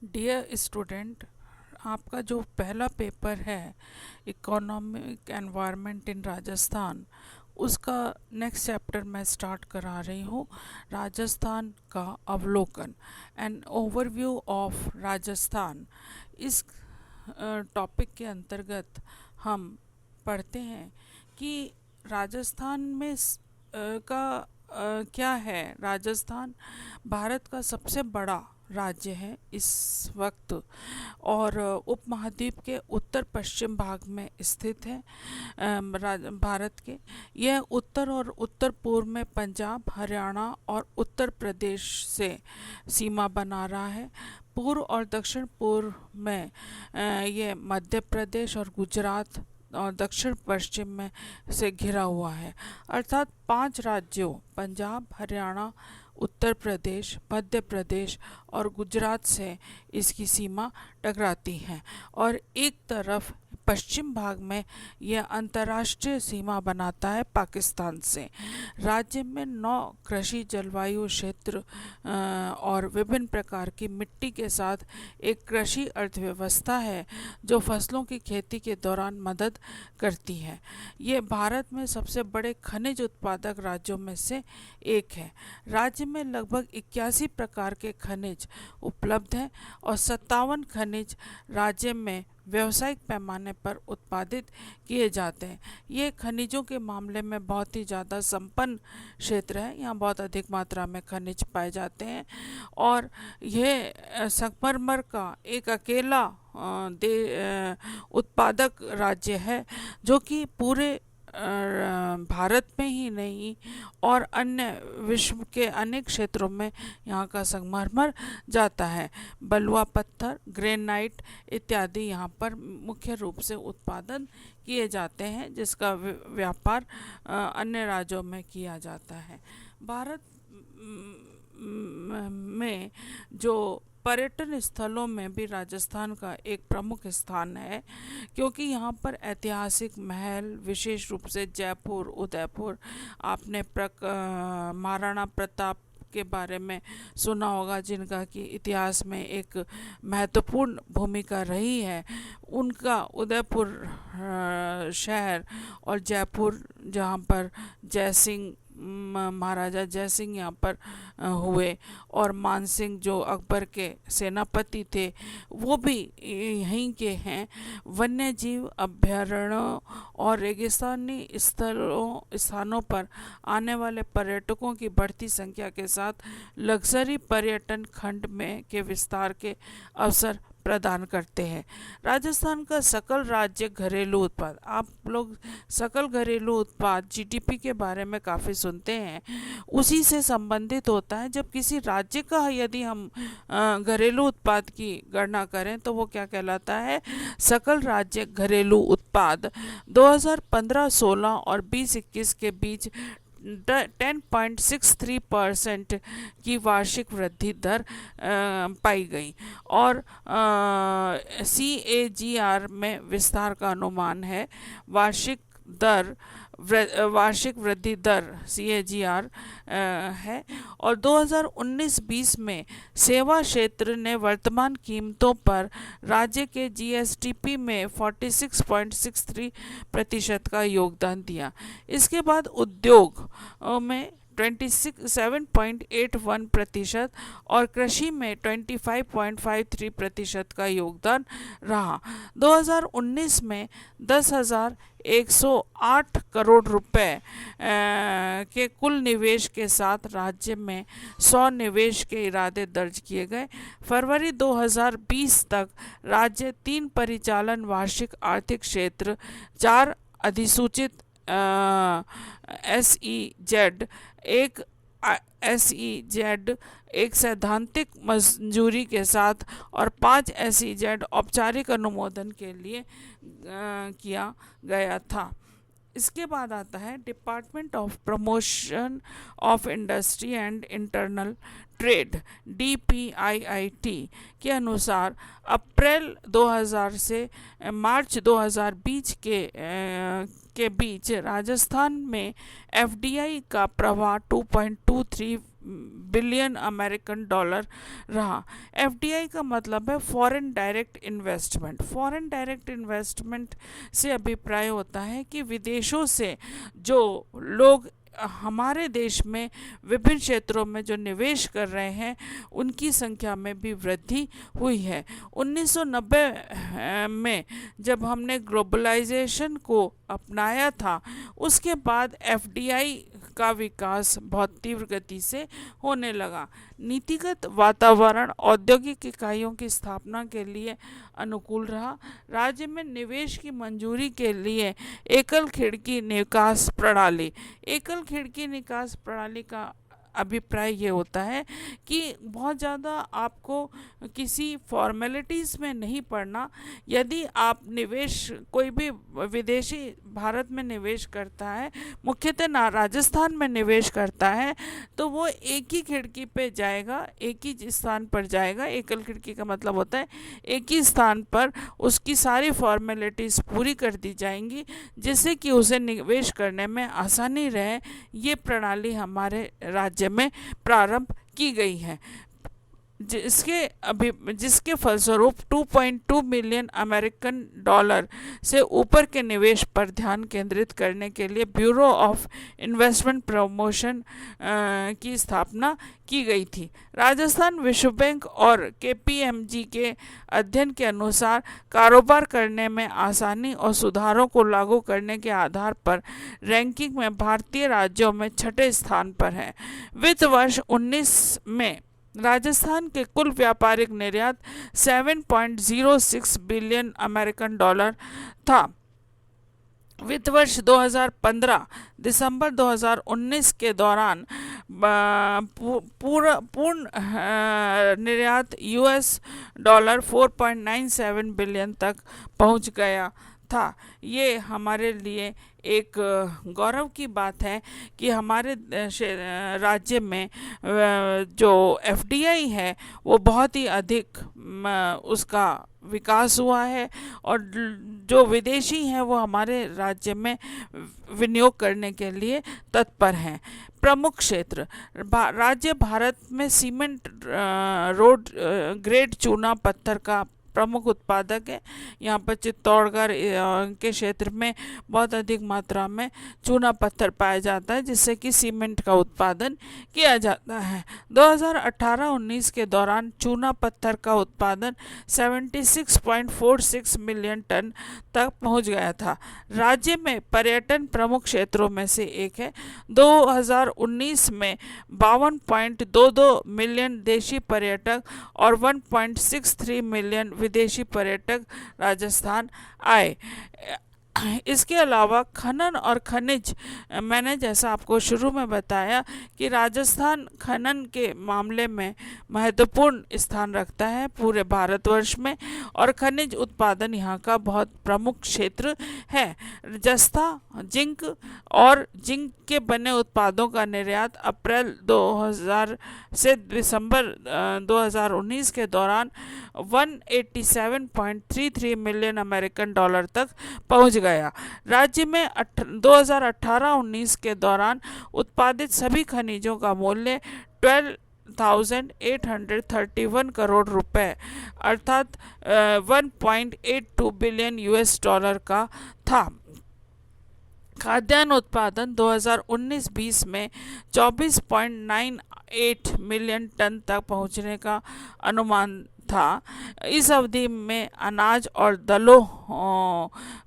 Dear student, आपका जो पहला पेपर है इकोनॉमिक एनवायरनमेंट इन राजस्थान, उसका नेक्स्ट चैप्टर मैं स्टार्ट करा रही हूँ। राजस्थान का अवलोकन, एन ओवरव्यू ऑफ राजस्थान। इस टॉपिक के अंतर्गत हम पढ़ते हैं कि राजस्थान में क्या है। राजस्थान भारत का सबसे बड़ा राज्य है इस वक्त और उपमहाद्वीप के उत्तर पश्चिम भाग में स्थित है। भारत के यह उत्तर और उत्तर पूर्व में पंजाब, हरियाणा और उत्तर प्रदेश से सीमा बना रहा है। पूर्व और दक्षिण पूर्व में ये मध्य प्रदेश और गुजरात और दक्षिण पश्चिम में से घिरा हुआ है। अर्थात 5 राज्यों पंजाब, हरियाणा, उत्तर प्रदेश, मध्य प्रदेश और गुजरात से इसकी सीमा टकराती हैं और एक तरफ पश्चिम भाग में यह अंतर्राष्ट्रीय सीमा बनाता है पाकिस्तान से। राज्य में 9 कृषि जलवायु क्षेत्र और विभिन्न प्रकार की मिट्टी के साथ एक कृषि अर्थव्यवस्था है जो फसलों की खेती के दौरान मदद करती है। ये भारत में सबसे बड़े खनिज उत्पादक राज्यों में से एक है। राज्य में लगभग 81 प्रकार के खनिज उपलब्ध हैं और 57 खनिज राज्य में व्यावसायिक पैमाने पर उत्पादित किए जाते हैं। ये खनिजों के मामले में बहुत ही ज़्यादा संपन्न क्षेत्र है। यहाँ बहुत अधिक मात्रा में खनिज पाए जाते हैं और यह संगमरमर का एक अकेला उत्पादक राज्य है जो कि पूरे भारत में ही नहीं और अन्य विश्व के अनेक क्षेत्रों में यहाँ का संगमरमर जाता है। बलुआ पत्थर, ग्रेनाइट इत्यादि यहाँ पर मुख्य रूप से उत्पादन किए जाते हैं जिसका व्यापार अन्य राज्यों में किया जाता है। भारत में जो पर्यटन स्थलों में भी राजस्थान का एक प्रमुख स्थान है क्योंकि यहाँ पर ऐतिहासिक महल, विशेष रूप से जयपुर, उदयपुर, आपने महाराणा प्रताप के बारे में सुना होगा जिनका कि इतिहास में एक महत्वपूर्ण भूमिका रही है। उनका उदयपुर शहर और जयपुर जहाँ पर जयसिंह महाराजा जयसिंह यहाँ पर हुए और मानसिंह जो अकबर के सेनापति थे वो भी यहीं के हैं। वन्य जीव अभयारण्यों और रेगिस्तानी स्थानों पर आने वाले पर्यटकों की बढ़ती संख्या के साथ लग्जरी पर्यटन खंड में के विस्तार के अवसर प्रदान करते हैं। राजस्थान का सकल राज्य घरेलू उत्पाद, आप लोग सकल घरेलू उत्पाद जीडीपी के बारे में काफ़ी सुनते हैं, उसी से संबंधित होता है। जब किसी राज्य का यदि हम घरेलू उत्पाद की गणना करें तो वो क्या कहलाता है? सकल राज्य घरेलू उत्पाद। 2015-16 और 20-21 के बीच 10.63% की वार्षिक वृद्धि दर पाई गई और CAGR में विस्तार का अनुमान है। वार्षिक वृद्धि दर CAGR है और 2019-20 में सेवा क्षेत्र ने वर्तमान कीमतों पर राज्य के GSDP में 46.63% का योगदान दिया। इसके बाद उद्योग में 27.81% और कृषि में 25.53% का योगदान रहा। 2019 में 10,108 करोड़ रुपए के कुल निवेश के साथ राज्य में 100 निवेश के इरादे दर्ज किए गए। फरवरी 2020 तक राज्य 3 परिचालन वार्षिक आर्थिक क्षेत्र, 4 अधिसूचित SEZ, एक सैद्धांतिक मंजूरी के साथ और 5 SEZ औपचारिक अनुमोदन के लिए किया गया था। इसके बाद आता है department of promotion of industry and internal trade DPIIT के अनुसार अप्रैल 2000 से मार्च 2020 के बीच राजस्थान में FDI का प्रवाह 2.23 बिलियन अमेरिकन डॉलर रहा। एफडीआई का मतलब है foreign direct investment. Foreign direct investment से अभिप्राय होता है कि विदेशों से जो लोग हमारे देश में विभिन्न क्षेत्रों में जो निवेश कर रहे हैं उनकी संख्या में भी वृद्धि हुई है। 1990 में जब हमने ग्लोबलाइजेशन को अपनाया था उसके बाद एफडीआई का विकास बहुत तीव्र गति से होने लगा। नीतिगत वातावरण औद्योगिक इकाइयों की स्थापना के लिए अनुकूल रहा। राज्य में निवेश की मंजूरी के लिए एकल खिड़की निकास प्रणाली। एकल खिड़की निकास प्रणाली का अभिप्राय ये होता है कि बहुत ज़्यादा आपको किसी फॉर्मेलिटीज़ में नहीं पड़ना। यदि आप निवेश कोई भी विदेशी भारत में निवेश करता है, मुख्यतः राजस्थान में निवेश करता है, तो वो एक ही खिड़की पे जाएगा, एक ही स्थान पर जाएगा। एकल खिड़की का मतलब होता है एक ही स्थान पर उसकी सारी फॉर्मेलिटीज़ पूरी कर दी जाएंगी जिससे कि उसे निवेश करने में आसानी रहे। ये प्रणाली हमारे राज्य में प्रारंभ की गई है, जिसके फलस्वरूप 2.2 मिलियन अमेरिकन डॉलर से ऊपर के निवेश पर ध्यान केंद्रित करने के लिए ब्यूरो ऑफ इन्वेस्टमेंट प्रमोशन की स्थापना की गई थी। राजस्थान विश्व बैंक और केपीएमजी के अध्ययन के अनुसार कारोबार करने में आसानी और सुधारों को लागू करने के आधार पर रैंकिंग में भारतीय राज्यों में 6ठे स्थान पर है। वित्त वर्ष 19 में राजस्थान के कुल व्यापारिक निर्यात 7.06 बिलियन अमेरिकन डॉलर था। वित्त वर्ष 2015 दिसंबर 2019 के दौरान पूर्ण निर्यात US डॉलर 4.97 बिलियन तक पहुंच गया था। ये हमारे लिए एक गौरव की बात है कि हमारे राज्य में जो एफडीआई है वो बहुत ही अधिक उसका विकास हुआ है और जो विदेशी हैं वो हमारे राज्य में विनियोग करने के लिए तत्पर हैं। प्रमुख क्षेत्र राज्य भारत में सीमेंट रोड ग्रेड चूना पत्थर का प्रमुख उत्पादक है। यहाँ पर चित्तौड़गढ़ के क्षेत्र में बहुत अधिक मात्रा में चूना पत्थर पाया जाता है जिससे कि सीमेंट का उत्पादन किया जाता है। 2018-19 के दौरान चूना पत्थर का उत्पादन 76.46 मिलियन टन तक पहुँच गया था। राज्य में पर्यटन प्रमुख क्षेत्रों में से एक है। 2019 में 52.22 मिलियन देशी पर्यटक और 1.63 मिलियन विदेशी पर्यटक राजस्थान आए। इसके अलावा खनन और खनिज, मैंने जैसा आपको शुरू में बताया कि राजस्थान खनन के मामले में महत्वपूर्ण स्थान रखता है पूरे भारतवर्ष में और खनिज उत्पादन यहाँ का बहुत प्रमुख क्षेत्र है। जस्ता, जिंक और जिंक के बने उत्पादों का निर्यात अप्रैल 2000 से दिसंबर 2019 के दौरान 187.33 मिलियन अमेरिकन डॉलर तक पहुंच गया। राज्य में 2018-19 के दौरान उत्पादित सभी खनिजों का मूल्य 12,831 करोड़ रुपए अर्थात 1.82 बिलियन US डॉलर का था। खाद्यान्न उत्पादन 2019-20 में 24.98 मिलियन टन तक पहुंचने का अनुमान था। इस अवधि में अनाज और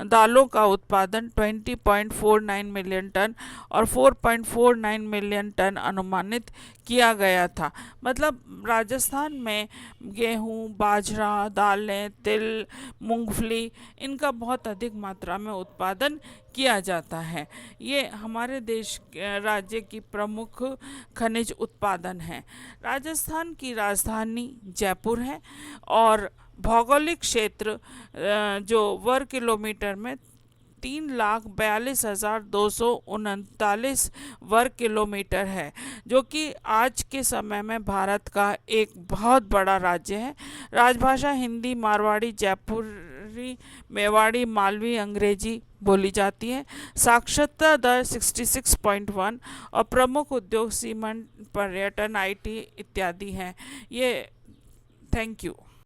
दालों का उत्पादन 20.49 मिलियन टन और 4.49 मिलियन टन अनुमानित किया गया था। मतलब राजस्थान में गेहूं, बाजरा, दालें, तिल, मूंगफली इनका बहुत अधिक मात्रा में उत्पादन किया जाता है। ये हमारे देश राज्य की प्रमुख खनिज उत्पादन है। राजस्थान की राजधानी जयपुर है और भौगोलिक क्षेत्र जो वर्ग किलोमीटर में 3,42,239 वर्ग किलोमीटर है, जो कि आज के समय में भारत का एक बहुत बड़ा राज्य है। राजभाषा हिंदी, मारवाड़ी, जयपुरी देवनागरी, मेवाड़ी, मालवी, अंग्रेजी बोली जाती है। साक्षरता दर 66.1 और प्रमुख उद्योग सीमेंट, पर्यटन, आईटी इत्यादि हैं। ये थैंक यू।